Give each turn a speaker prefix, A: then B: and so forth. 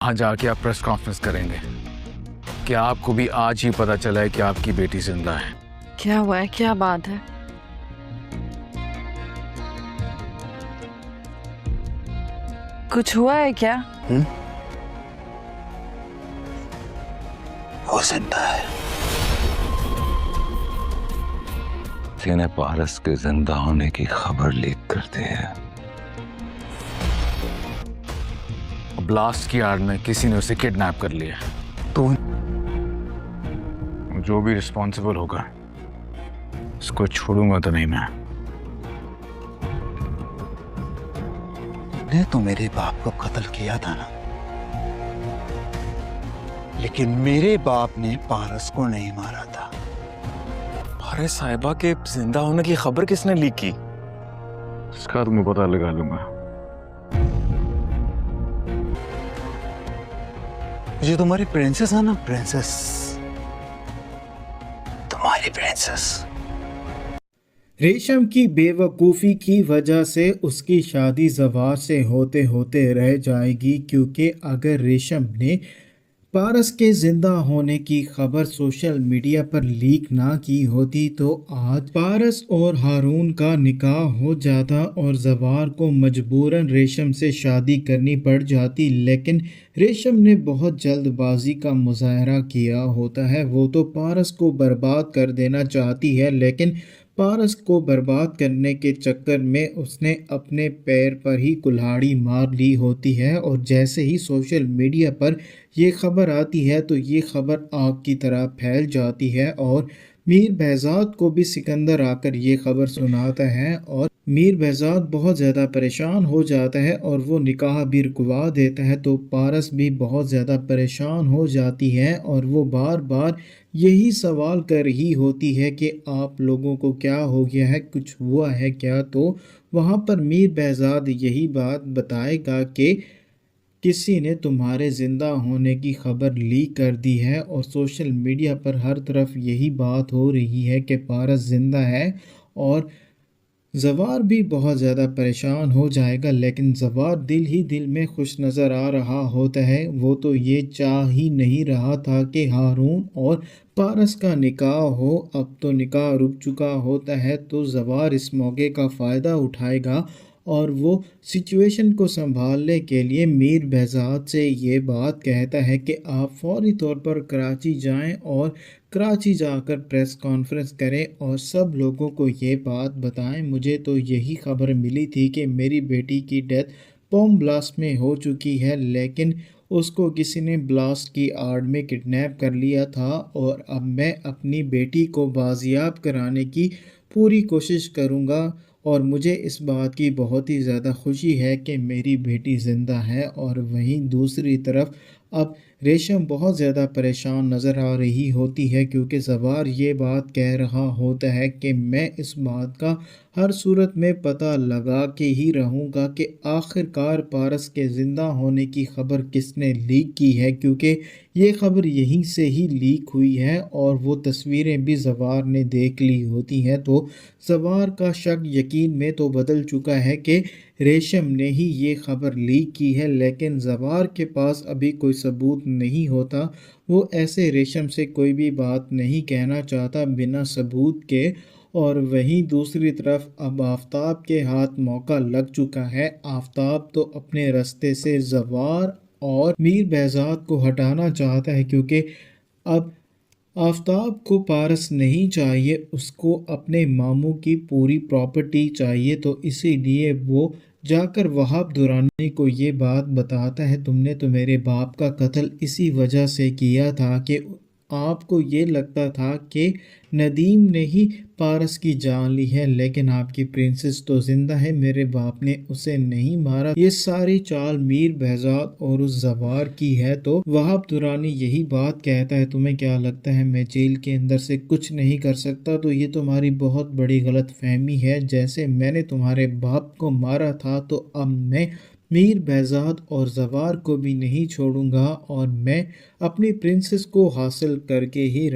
A: वहाँ जाके आप प्रेस कॉन्फ्रेंस करेंगे कि आपको भी आज ही पता चला है कि आपकी बेटी जिंदा है।
B: क्या हुआ है? क्या बात है? कुछ हुआ है क्या?
C: वो जिंदा है। किसी ने पारस के जिंदा होने की खबर लीक कर दी है।
A: ब्लास्ट की आड़ में किसी ने उसे किडनैप कर लिया।
C: तो
A: जो भी रिस्पॉन्सिबल होगा उसको छोड़ूंगा तो नहीं मैं।
C: ने तो मेरे बाप को कत्ल किया था ना, लेकिन मेरे बाप ने पारस को नहीं मारा था।
D: पारस साहिबा के जिंदा होने की खबर किसने लीक की?
A: इसका तो मैं पता लगा लूंगा।
C: जो तुम्हारी प्रिंसेस है ना, प्रिंसेस, तुम्हारी प्रिंसेस।
E: रेशम की बेवकूफ़ी की वजह से उसकी शादी ज़वार से होते होते रह जाएगी, क्योंकि अगर रेशम ने पारस के ज़िंदा होने की खबर सोशल मीडिया पर लीक ना की होती तो आज पारस और हारून का निकाह हो जाता और ज़वार को मजबूरन रेशम से शादी करनी पड़ जाती। लेकिन रेशम ने बहुत जल्दबाजी का मुजाहरा किया होता है। वो तो पारस को बर्बाद कर देना चाहती है, लेकिन पारस को बर्बाद करने के चक्कर में उसने अपने पैर पर ही कुल्हाड़ी मार ली होती है। और जैसे ही सोशल मीडिया पर ये खबर आती है तो ये खबर आग की तरह फैल जाती है और मीर बहज़ाद को भी सिकंदर आकर ये खबर सुनाता है और मीर बहज़ाद बहुत ज़्यादा परेशान हो जाता है और वो निकाह भी रुकवा देता है। तो पारस भी बहुत ज़्यादा परेशान हो जाती है और वो बार बार यही सवाल कर रही होती है कि आप लोगों को क्या हो गया है, कुछ हुआ है क्या। तो वहाँ पर मीर बहज़ाद यही बात बताएगा कि किसी ने तुम्हारे ज़िंदा होने की खबर लीक कर दी है और सोशल मीडिया पर हर तरफ यही बात हो रही है कि पारस ज़िंदा है। और ज़वार भी बहुत ज़्यादा परेशान हो जाएगा, लेकिन ज़वार दिल ही दिल में खुश नज़र आ रहा होता है। वो तो ये चाह ही नहीं रहा था कि हारून और पारस का निकाह हो। अब तो निकाह रुक चुका होता है तो ज़वार इस मौके का फ़ायदा उठाएगा और वो सिचुएशन को संभालने के लिए मीर बहज़ाद से ये बात कहता है कि आप फौरी तौर पर कराची जाएं और कराची जाकर प्रेस कॉन्फ्रेंस करें और सब लोगों को ये बात बताएं। मुझे तो यही खबर मिली थी कि मेरी बेटी की डेथ बॉम्ब ब्लास्ट में हो चुकी है, लेकिन उसको किसी ने ब्लास्ट की आड़ में किडनैप कर लिया था और अब मैं अपनी बेटी को बाजियाब कराने की पूरी कोशिश करूँगा। और मुझे इस बात की बहुत ही ज़्यादा खुशी है कि मेरी बेटी ज़िंदा है। और वहीं दूसरी तरफ अब रेशम बहुत ज़्यादा परेशान नज़र आ रही होती है, क्योंकि ज़वार ये बात कह रहा होता है कि मैं इस बात का हर सूरत में पता लगा के ही रहूँगा कि आखिरकार पारस के ज़िंदा होने की खबर किसने लीक की है, क्योंकि ये खबर यहीं से ही लीक हुई है और वो तस्वीरें भी ज़वार ने देख ली होती हैं। तो ज़वार का शक यकीन में तो बदल चुका है कि रेशम ने ही ये खबर लीक की है, लेकिन ज़वार के पास अभी कोई सबूत नहीं होता। वो ऐसे रेशम से कोई भी बात नहीं कहना चाहता बिना सबूत के। और वहीं दूसरी तरफ अब आफताब के हाथ मौका लग चुका है। आफताब तो अपने रास्ते से ज़वार और मीर बहज़ाद को हटाना चाहता है, क्योंकि अब आफताब को पारस नहीं चाहिए, उसको अपने मामू की पूरी प्रॉपर्टी चाहिए। तो इसीलिए वो जाकर वहाब दुरानी को ये बात बताता है, तुमने तो मेरे बाप का कत्ल इसी वजह से किया था कि आपको ये लगता था कि नदीम ने ही पारस की जान ली है, लेकिन आपकी प्रिंसेस तो ज़िंदा है, मेरे बाप ने उसे नहीं मारा। ये सारी चाल मीर बहज़ाद और उस ज़वार की है। तो वहाब दुरानी यही बात कहता है, तुम्हें क्या लगता है मैं जेल के अंदर से कुछ नहीं कर सकता? तो ये तुम्हारी बहुत बड़ी गलत फहमी है। जैसे मैंने तुम्हारे बाप को मारा था तो अब मैं मीर बहज़ाद और ज़वार को भी नहीं छोड़ूंगा और मैं अपनी प्रिंसेस को हासिल करके ही